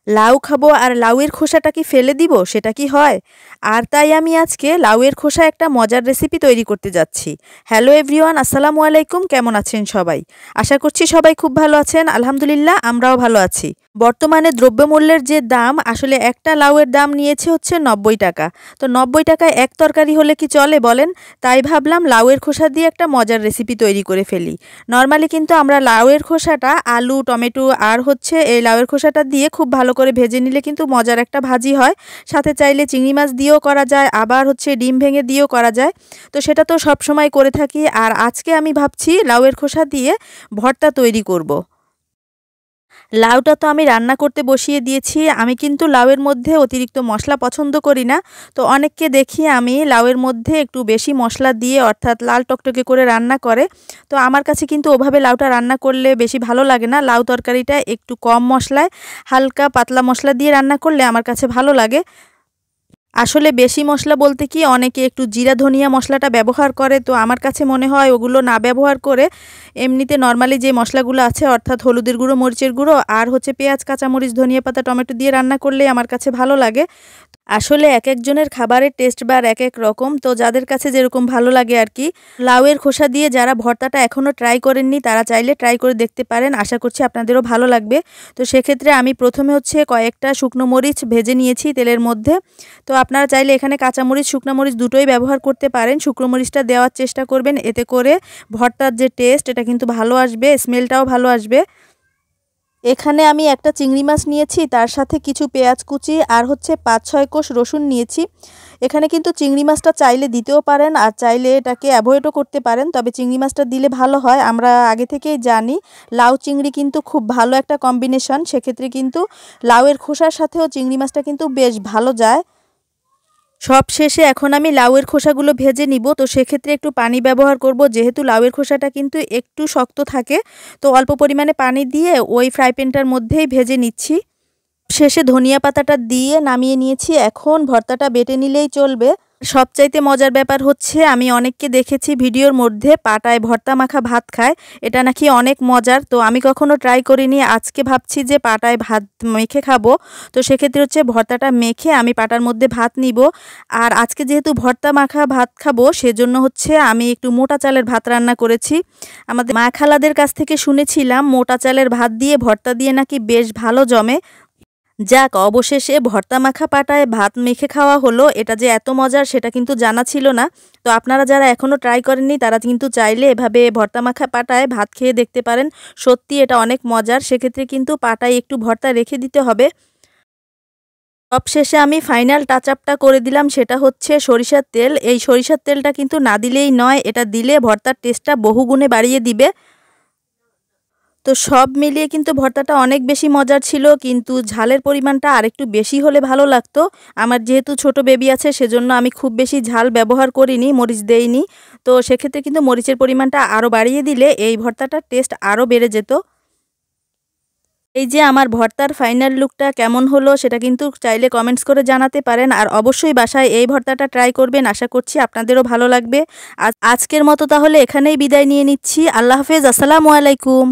লাউ খাবো আর লাউয়ের খোসাটা কি ফেলে দিব, সেটা কি হয়? আর তাই আমি আজকে লাউয়ের খোসা একটা মজার রেসিপি তৈরি করতে যাচ্ছি। হ্যালো এভরিওয়ান, আসসালামু আলাইকুম। কেমন আছেন সবাই? আশা করছি সবাই খুব ভালো আছেন। আলহামদুলিল্লাহ, আমরাও ভালো আছি। বর্তমানে দ্রব্যমূল্যের যে দাম, আসলে একটা লাউয়ের দাম নিয়েছে হচ্ছে 90 টাকা। তো 90 টাকায় এক তরকারি হলে কি চলে বলেন? তাই ভাবলাম লাউয়ের খোসা দিয়ে একটা মজার রেসিপি তৈরি করে ফেলি। নর্মালি কিন্তু আমরা লাউয়ের খোসাটা আলু, টমেটো আর হচ্ছে এই লাউয়ের খোসাটা দিয়ে খুব ভালো করে ভেজে নিলে কিন্তু মজার একটা ভাজি হয়। সাথে চাইলে চিংড়ি মাছ দিয়েও করা যায়, আবার হচ্ছে ডিম ভেঙে দিয়েও করা যায়। তো সেটা তো সবসময় করে থাকি। আর আজকে আমি ভাবছি লাউয়ের খোসা দিয়ে ভর্তা তৈরি করব। লাউটা তো আমি রান্না করতে বসিয়ে দিয়েছি। আমি কিন্তু লাউয়ের মধ্যে অতিরিক্ত মশলা পছন্দ করি না। তো অনেককে দেখি আমি লাউয়ের মধ্যে একটু বেশি মশলা দিয়ে, অর্থাৎ লাল টকটকে করে রান্না করে। তো আমার কাছে কিন্তু ওভাবে লাউটা রান্না করলে বেশি ভালো লাগে না। লাউ তরকারিটা একটু কম মশলায় হালকা পাতলা মশলা দিয়ে রান্না করলে আমার কাছে ভালো লাগে। আসলে বেশি মশলা বলতে কি, অনেকে একটু জিরা ধনিয়া মশলাটা ব্যবহার করে। তো আমার কাছে মনে হয় ওগুলো না ব্যবহার করে এমনিতে নর্মালি যে মশলাগুলো আছে, অর্থাৎ হলুদের গুঁড়ো, মরিচের গুঁড়ো আর হচ্ছে পেঁয়াজ, কাঁচামরিচ, ধনিয়া পাতা, টমেটো দিয়ে রান্না করলে আমার কাছে ভালো লাগে। আসলে এক একজনের খাবারের টেস্ট বার এক এক রকম। তো যাদের কাছে যেরকম ভালো লাগে আর কি। লাউয়ের খোসা দিয়ে যারা ভর্তাটা এখনও ট্রাই করেননি তারা চাইলে ট্রাই করে দেখতে পারেন। আশা করছি আপনাদেরও ভালো লাগবে। তো সেক্ষেত্রে আমি প্রথমে হচ্ছে কয়েকটা শুকনো মরিচ ভেজে নিয়েছি তেলের মধ্যে। তো আপনারা চাইলে এখানে কাঁচামরিচ, শুকনো মরিচ দুটোই ব্যবহার করতে পারেন। শুকনো মরিচটা দেওয়ার চেষ্টা করবেন, এতে করে ভর্তার যে টেস্ট এটা কিন্তু ভালো আসবে, স্মেলটাও ভালো আসবে। এখানে আমি একটা চিংড়ি মাছ নিয়েছি, তার সাথে কিছু পেঁয়াজ কুচি আর হচ্ছে 5-6 কোষ রসুন নিয়েছি। এখানে কিন্তু চিংড়ি মাছটা চাইলে দিতেও পারেন আর চাইলে এটাকে অ্যাভয়েডও করতে পারেন, তবে চিংড়ি মাছটা দিলে ভালো হয়। আমরা আগে থেকেই জানি লাউ চিংড়ি কিন্তু খুব ভালো একটা কম্বিনেশন। সেক্ষেত্রে কিন্তু লাউয়ের খোসার সাথেও চিংড়ি মাছটা কিন্তু বেশ ভালো যায়। সব শেষে এখন আমি লাউয়ের খোসাগুলো ভেজে নিব। তো সেক্ষেত্রে একটু পানি ব্যবহার করব, যেহেতু লাউয়ের খোসাটা কিন্তু একটু শক্ত থাকে। তো অল্প পরিমাণে পানি দিয়ে ওই ফ্রাই প্যানটার মধ্যেই ভেজে নিচ্ছি। শেষে ধনিয়া পাতাটা দিয়ে নামিয়ে নিয়েছি। এখন ভর্তাটা বেটে নিলেই চলবে। সবচাইতে মজার ব্যাপার হচ্ছে, আমি অনেককে দেখেছি ভিডিওর মধ্যে পাটায় ভর্তা মাখা ভাত খায়। এটা নাকি অনেক মজার। তো আমি কখনো ট্রাই করিনি। আজকে ভাবছি যে পাটায় ভাত মেখে খাবো। তো সেক্ষেত্রে হচ্ছে ভর্তাটা মেখে আমি পাটার মধ্যে ভাত নিব। আর আজকে যেহেতু ভর্তা মাখা ভাত খাবো, সেজন্য হচ্ছে আমি একটু মোটা চালের ভাত রান্না করেছি। আমাদের মা খালাদের কাছ থেকে শুনেছিলাম মোটা চালের ভাত দিয়ে ভর্তা দিয়ে নাকি বেশ ভালো জমে। যাক, অবশেষে ভর্তা মাখা পাটায় ভাত মেখে খাওয়া হলো। এটা যে এত মজার সেটা কিন্তু জানা ছিল না। তো আপনারা যারা এখনও ট্রাই করেননি তারা কিন্তু চাইলে এভাবে ভর্তা মাখা পাটায় ভাত খেয়ে দেখতে পারেন। সত্যি এটা অনেক মজার। সেক্ষেত্রে কিন্তু পাটায় একটু ভর্তা রেখে দিতে হবে। সবশেষে আমি ফাইনাল টাচ আপটা করে দিলাম, সেটা হচ্ছে সরিষার তেল। এই সরিষার তেলটা কিন্তু না দিলেই নয়, এটা দিলে ভর্তার টেস্টটা বহুগুণে বাড়িয়ে দিবে। তো সব মিলিয়ে কিন্তু ভর্তাটা অনেক বেশি মজার ছিল, কিন্তু ঝালের পরিমাণটা আরেকটু বেশি হলে ভালো লাগতো। আমার যেহেতু ছোট বেবি আছে সেজন্য আমি খুব বেশি ঝাল ব্যবহার করিনি, মরিচ দেইনি। তো সেক্ষেত্রে কিন্তু মরিচের পরিমাণটা আরও বাড়িয়ে দিলে এই ভর্তাটার টেস্ট আরও বেড়ে যেত। এই যে আমার ভর্তার ফাইনাল লুকটা কেমন হলো সেটা কিন্তু চাইলে কমেন্টস করে জানাতে পারেন। আর অবশ্যই বাসায় এই ভর্তাটা ট্রাই করবেন, আশা করছি আপনাদেরও ভালো লাগবে। আজকের মতো তাহলে এখানেই বিদায় নিয়ে নিচ্ছি। আল্লাহ হাফেজ, আসসালামু আলাইকুম।